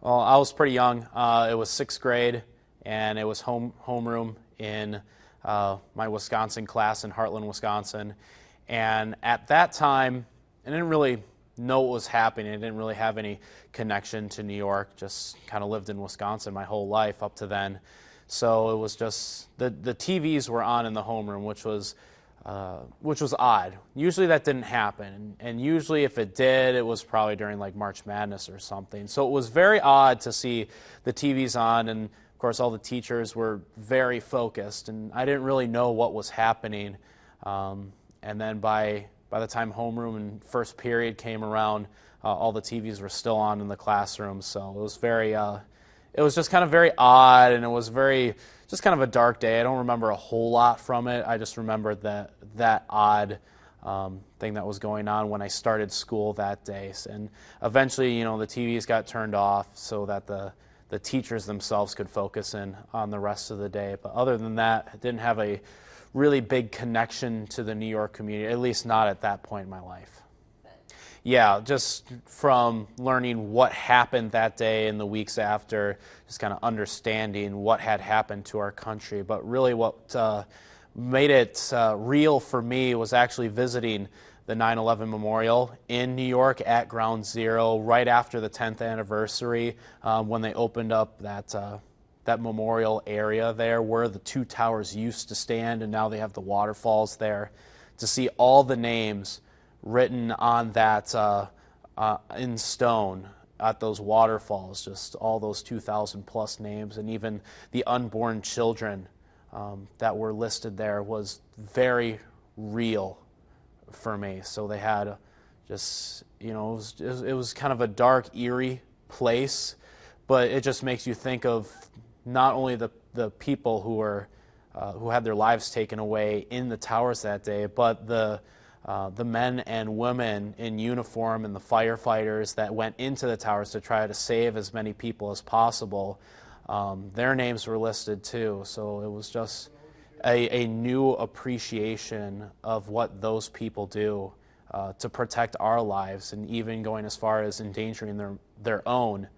Well, I was pretty young. It was sixth grade, and it was homeroom in my Wisconsin class in Heartland, Wisconsin. And at that time, I didn't really know what was happening. I didn't really have any connection to New York. Just kind of lived in Wisconsin my whole life up to then. So it was just the TVs were on in the homeroom, which was odd. Usually that didn't happen, and usually if it did, it was probably during like March Madness or something. So it was very odd to see the TVs on, and of course all the teachers were very focused, and I didn't really know what was happening. And then by the time homeroom and first period came around, all the TVs were still on in the classroom. So it was it was just kind of very odd, and it was just kind of a dark day. I don't remember a whole lot from it. I just remember that odd thing that was going on when I started school that day. And eventually, the TVs got turned off so that the teachers themselves could focus in on the rest of the day. But other than that, I didn't have a really big connection to the New York community, at least not at that point in my life. Yeah, just from learning what happened that day and the weeks after, just kind of understanding what had happened to our country. But really what made it real for me was actually visiting the 9/11 Memorial in New York at Ground Zero right after the 10th anniversary when they opened up that memorial area there where the two towers used to stand, and now they have the waterfalls there. To see all the names written on that in stone at those waterfalls, just all those 2,000 plus names, and even the unborn children that were listed there was very real for me. So they had just, it was kind of a dark, eerie place, but it just makes you think of not only the people who had their lives taken away in the towers that day, but the men and women in uniform and the firefighters that went into the towers to try to save as many people as possible. Their names were listed too, so it was just a new appreciation of what those people do to protect our lives, and even going as far as endangering their own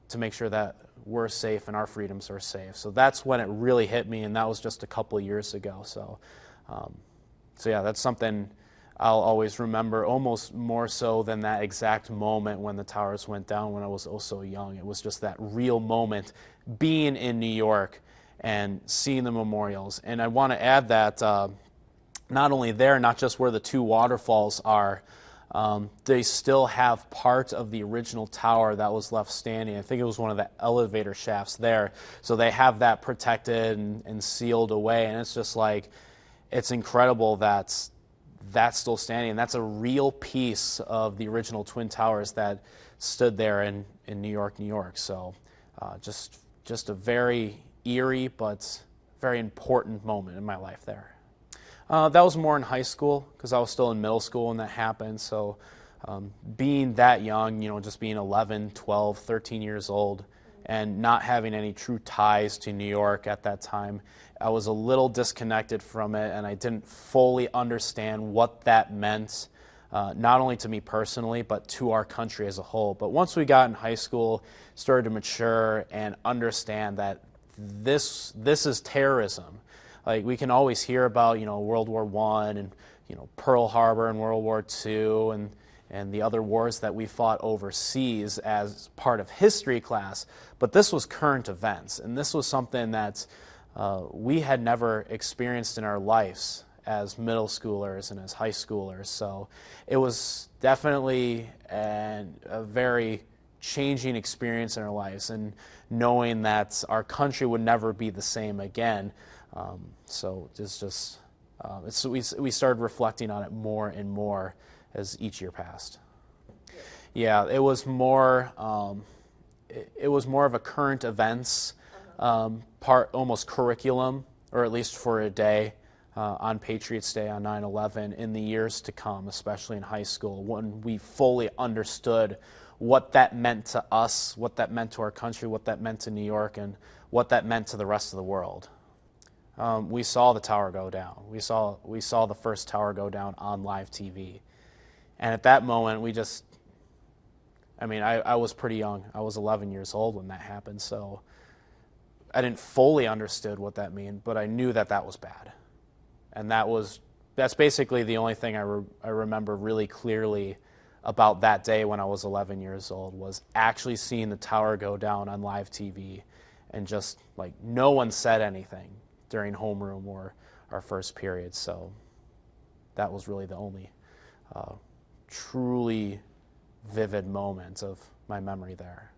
to make sure that we're safe and our freedoms are safe. So that's when it really hit me, and that was just a couple of years ago. So yeah, that's something I'll always remember, almost more so than that exact moment when the towers went down when I was oh so young. It was just that real moment, being in New York and seeing the memorials. And I want to add that not only there, not just where the two waterfalls are, they still have part of the original tower that was left standing. I think it was one of the elevator shafts there. So they have that protected and sealed away. And it's just like, it's incredible that's still standing. That's a real piece of the original Twin Towers that stood there in New York, New York. So just a very eerie but very important moment in my life there. That was more in high school because I was still in middle school when that happened. So being that young, just being 11, 12, 13 years old and not having any true ties to New York at that time, I was a little disconnected from it, and I didn't fully understand what that meant, not only to me personally, but to our country as a whole. But once we got in high school, started to mature and understand that this is terrorism. Like, we can always hear about, World War I and, Pearl Harbor and World War II and the other wars that we fought overseas as part of history class, but this was current events, and this was something that we had never experienced in our lives as middle schoolers and as high schoolers. So it was definitely a very changing experience in our lives, and knowing that our country would never be the same again. So we started reflecting on it more and more as each year passed. Yeah, it was more of a current events part, almost curriculum, or at least for a day on Patriots Day on 9/11 in the years to come, especially in high school, when we fully understood what that meant to us, what that meant to our country, what that meant to New York, and what that meant to the rest of the world. We saw the tower go down. We saw the first tower go down on live TV. And at that moment, I mean, I was pretty young. I was 11 years old when that happened, so I didn't fully understood what that meant, but I knew that that was bad. And that's basically the only thing I remember really clearly about that day when I was 11 years old, was actually seeing the tower go down on live TV, and just like no one said anything during homeroom or our first period. So that was really the only truly vivid moment of my memory there.